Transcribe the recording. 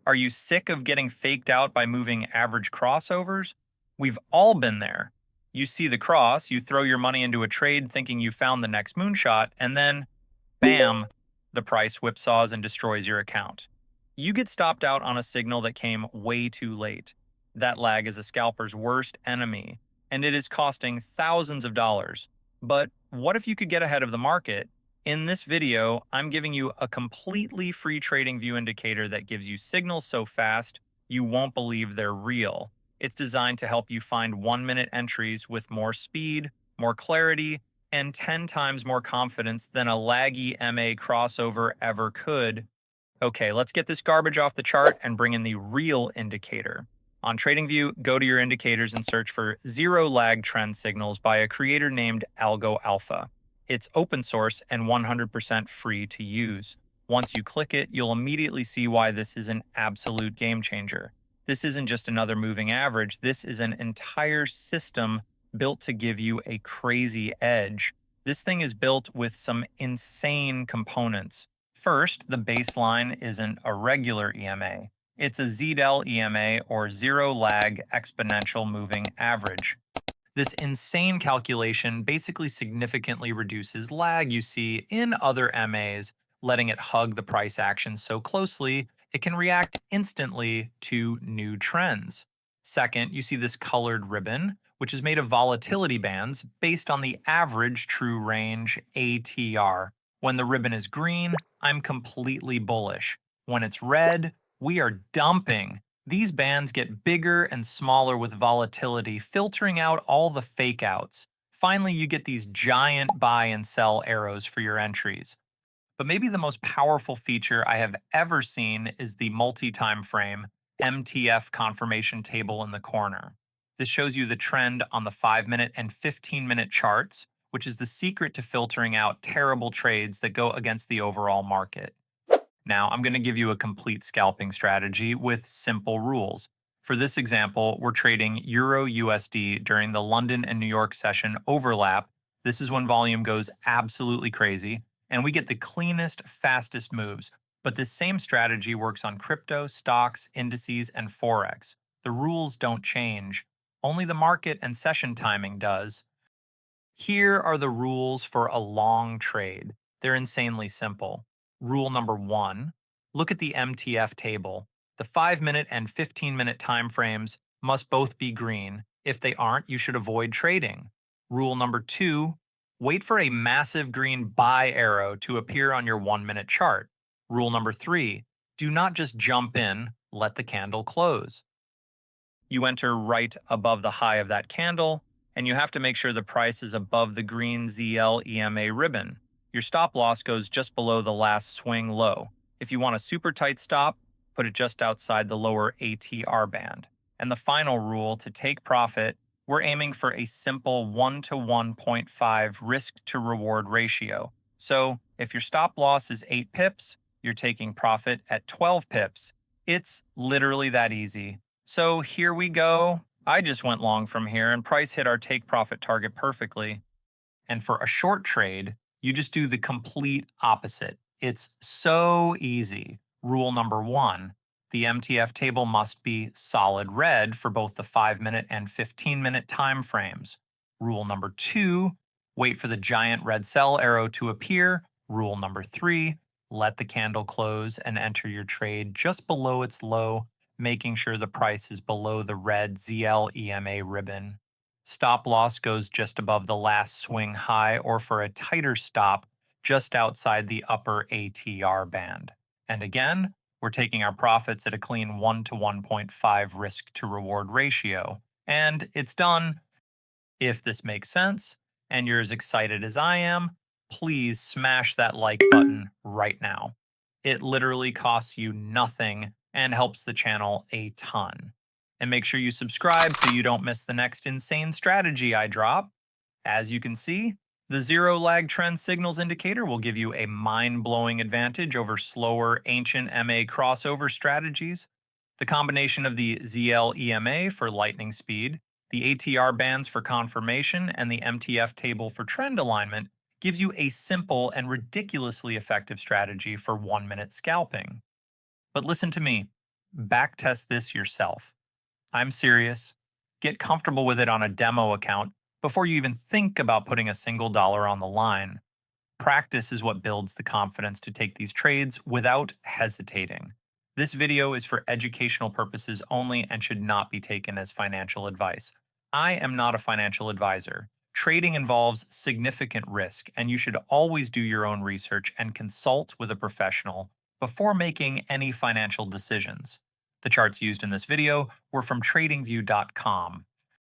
Are you sick of getting faked out by moving average crossovers? We've all been there. You see the cross, you throw your money into a trade thinking you found the next moonshot, and then, bam, the price whipsaws and destroys your account. You get stopped out on a signal that came way too late. That lag is a scalper's worst enemy, and it is costing thousands of dollars. But what if you could get ahead of the market? In this video, I'm giving you a completely free TradingView indicator that gives you signals so fast you won't believe they're real. It's designed to help you find 1-minute entries with more speed, more clarity, and 10 times more confidence than a laggy EMA crossover ever could. Okay, let's get this garbage off the chart and bring in the real indicator. On TradingView, go to your indicators and search for zero lag trend signals by a creator named AlgoAlpha. It's open source and 100% free to use. Once you click it, you'll immediately see why this is an absolute game changer. This isn't just another moving average, this is an entire system built to give you a crazy edge. This thing is built with some insane components. First, the baseline isn't a regular EMA. It's a ZDL EMA, or zero lag exponential moving average. This insane calculation basically significantly reduces lag you see in other MAs, letting it hug the price action so closely it can react instantly to new trends. Second, you see this colored ribbon, which is made of volatility bands based on the average true range ATR. When the ribbon is green, I'm completely bullish. When it's red, we are dumping. These bands get bigger and smaller with volatility, filtering out all the fake outs. Finally, you get these giant buy and sell arrows for your entries. But maybe the most powerful feature I have ever seen is the multi-timeframe MTF confirmation table in the corner. This shows you the trend on the 5-minute and 15-minute charts, which is the secret to filtering out terrible trades that go against the overall market. Now, I'm going to give you a complete scalping strategy with simple rules. For this example, we're trading Euro USD during the London and New York session overlap. This is when volume goes absolutely crazy, and we get the cleanest, fastest moves. But this same strategy works on crypto, stocks, indices, and forex. The rules don't change. Only the market and session timing does. Here are the rules for a long trade. They're insanely simple. Rule number 1, look at the MTF table. The 5-minute and 15-minute time frames must both be green. If they aren't, you should avoid trading. Rule number 2, wait for a massive green buy arrow to appear on your 1-minute chart. Rule number 3, do not just jump in, let the candle close. You enter right above the high of that candle, and you have to make sure the price is above the green ZL EMA ribbon. Your stop loss goes just below the last swing low. If you want a super tight stop, put it just outside the lower ATR band. And the final rule, to take profit, we're aiming for a simple 1 to 1.5 risk to reward ratio. So if your stop loss is 8 pips, you're taking profit at 12 pips. It's literally that easy. So here we go. I just went long from here and price hit our take profit target perfectly. And for a short trade, you just do the complete opposite. It's so easy. Rule number 1, the MTF table must be solid red for both the 5-minute and 15-minute time frames. Rule number 2, wait for the giant red sell arrow to appear. Rule number 3, let the candle close and enter your trade just below its low, making sure the price is below the red ZL EMA ribbon. Stop loss goes just above the last swing high, or for a tighter stop, just outside the upper ATR band. And again, we're taking our profits at a clean 1 to 1.5 risk to reward ratio. And it's done. If this makes sense, and you're as excited as I am, please smash that like button right now. It literally costs you nothing and helps the channel a ton. And make sure you subscribe so you don't miss the next insane strategy I drop. As you can see, the zero lag trend signals indicator will give you a mind-blowing advantage over slower ancient MA crossover strategies. The combination of the ZL EMA for lightning speed, the ATR bands for confirmation, and the MTF table for trend alignment gives you a simple and ridiculously effective strategy for 1-minute scalping. But listen to me. backtest this yourself. I'm serious. Get comfortable with it on a demo account before you even think about putting a single dollar on the line. Practice is what builds the confidence to take these trades without hesitating. This video is for educational purposes only and should not be taken as financial advice. I am not a financial advisor. Trading involves significant risk, and you should always do your own research and consult with a professional before making any financial decisions. The charts used in this video were from TradingView.com.